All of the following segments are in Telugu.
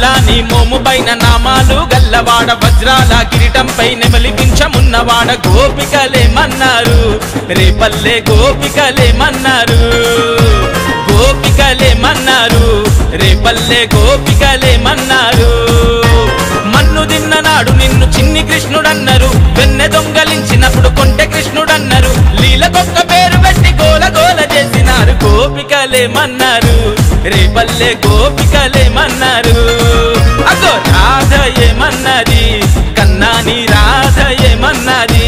నల్లాని మోము పైన నామాలు గల్లవాడ వజ్రాల కిరీటంపై నెమలిపించమున్నవాడ గోపికలేమన్నారు రేపల్లె గోపికలేమన్నారు గోపికలేమన్నారు రేపల్లె గోపికలేమన్నారు మన్ను తిన్ననాడు నిన్ను చిన్ని కృష్ణుడన్నారు వెన్నె దొంగలించినప్పుడు కొంటె కృష్ణుడన్నారు లీలకొక్క పేరు పెట్టి గోల గోల చేసినారు గోపికలేమన్నారు రేపల్లె గోపికలేమన్నారు అగో రాధ ఏమన్నది కన్నాని రాధ ఏమన్నది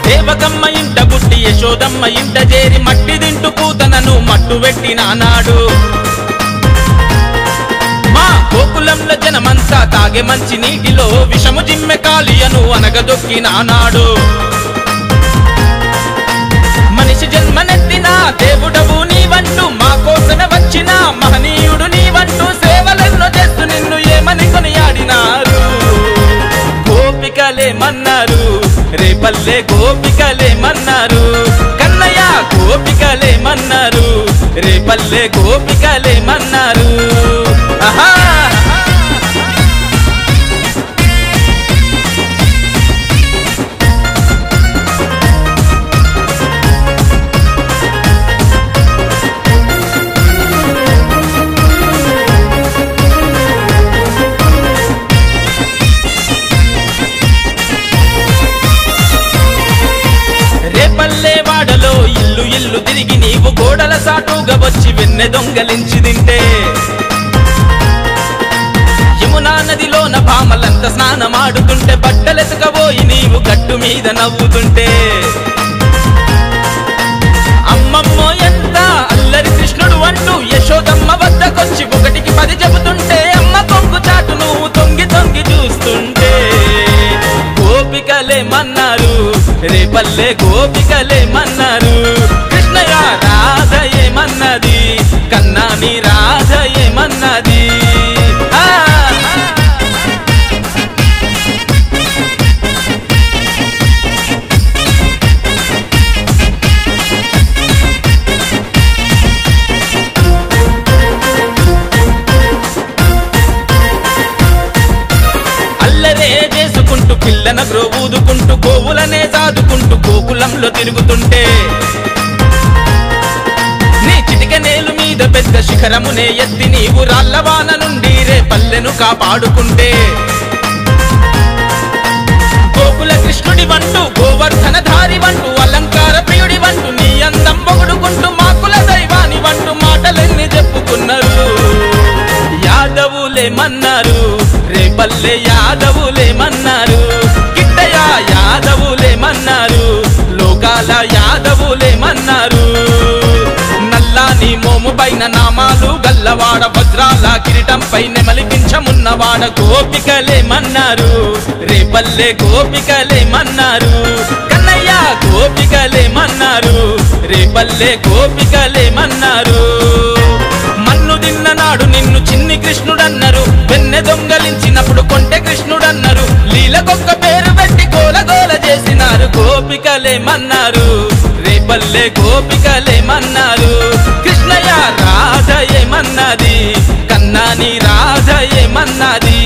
దేవకమ్మ ఇంట పుట్టి యశోదమ్మ ఇంట చేరి మట్టి తింటూ పూతనను మట్టు పెట్టినానాడు మా గోకులంలో జనమంతా తాగే మంచి నీటిలో విషము జిమ్మె కాళియను అనగదొక్కినానాడు మనిషి జన్మనెత్తిన దేవుడవు నీవంటూ మా కోసమే వచ్చిన మహనీయుడు నీవంటూ సేవలెన్నో చేస్తూ నిన్ను ఏమని కొనియాడినారు గోపికలేమన్నారు రేపల్లె గోపికలేమన్నారు కన్నయ్య గోపికలేమన్నారు రేపల్లె గోపికలేమన్నారు ఆహా పల్లెవాడలో ఇల్లు ఇల్లు తిరిగి నీవు గోడల సాటుగా వచ్చి వెన్నె దొంగలించి తింటే యమునా నదిలోన భామలంత స్నానమాడుతుంటే బట్టలెతుకబోయి నీవు గట్టు మీద నవ్వుతుంటే అమ్మమ్మో ఎంత అల్లరి కృష్ణుడు అంటూ యశోదమ్మ వద్దకొచ్చి ఒకటికి 10 చెబుతుంటే అమ్మ కొంగు చాటు నువ్వు తొంగి తొంగి చూస్తుంటే గోపికలేమన్నారు రేపల్లె గోపికలేమన్నారు కృష్ణయ్య రాధ ఏమన్నది కన్నాని రాధ ఏమన్నది అల్లరే చేసుకుంటూ పిల్లన గ్రోవూదుకుంటూ గోవులనే సాదుకుంటూ గోకులంలో తిరుగుతుంటే నీ చిటిక నేలు మీద పెద్ద శిఖరమునే ఎత్తి నీవు రాళ్ళవాన నుండి రేపల్లెను కాపాడుకుంటే గోకుల కృష్ణుడి వంటూ గోవర్ధన ధారి వంటూ అలంకార ప్రియుడి వంటూ నీ అందం పొగుడుకుంటూ మాకుల దైవాని వంటూ మాటలెన్ని చెప్పుకున్నారు యాదవులేమన్నారు రేపల్లె యాదవులేమన్నారు కిట్టయ్య యాదవులేమన్నారు లోకాల యాదవులేమన్నారు నల్లాని మోము పైన నామాలు గల్లవాడ వజ్రాల కిరీటంపై నెమలిపించమున్నవాడ గోపికలేమన్నారు రేపల్లె గోపికలేమన్నారు కన్నయ్య గోపికలేమన్నారు రేపల్లె గోపికలేమన్నారు మన్ను తిన్ననాడు నిన్ను చిన్ని కృష్ణుడన్నారు వెన్నె దొంగలించినప్పుడు కొంటె కృష్ణుడన్నారు లీలకొక్క పేరు పెట్టి గోల గోల చేసినారు గోపికలేమన్నారు రేపల్లె గోపికలేమన్నారు కృష్ణయ్య రాధ ఏమన్నది కన్నాని రాధ ఏమన్నది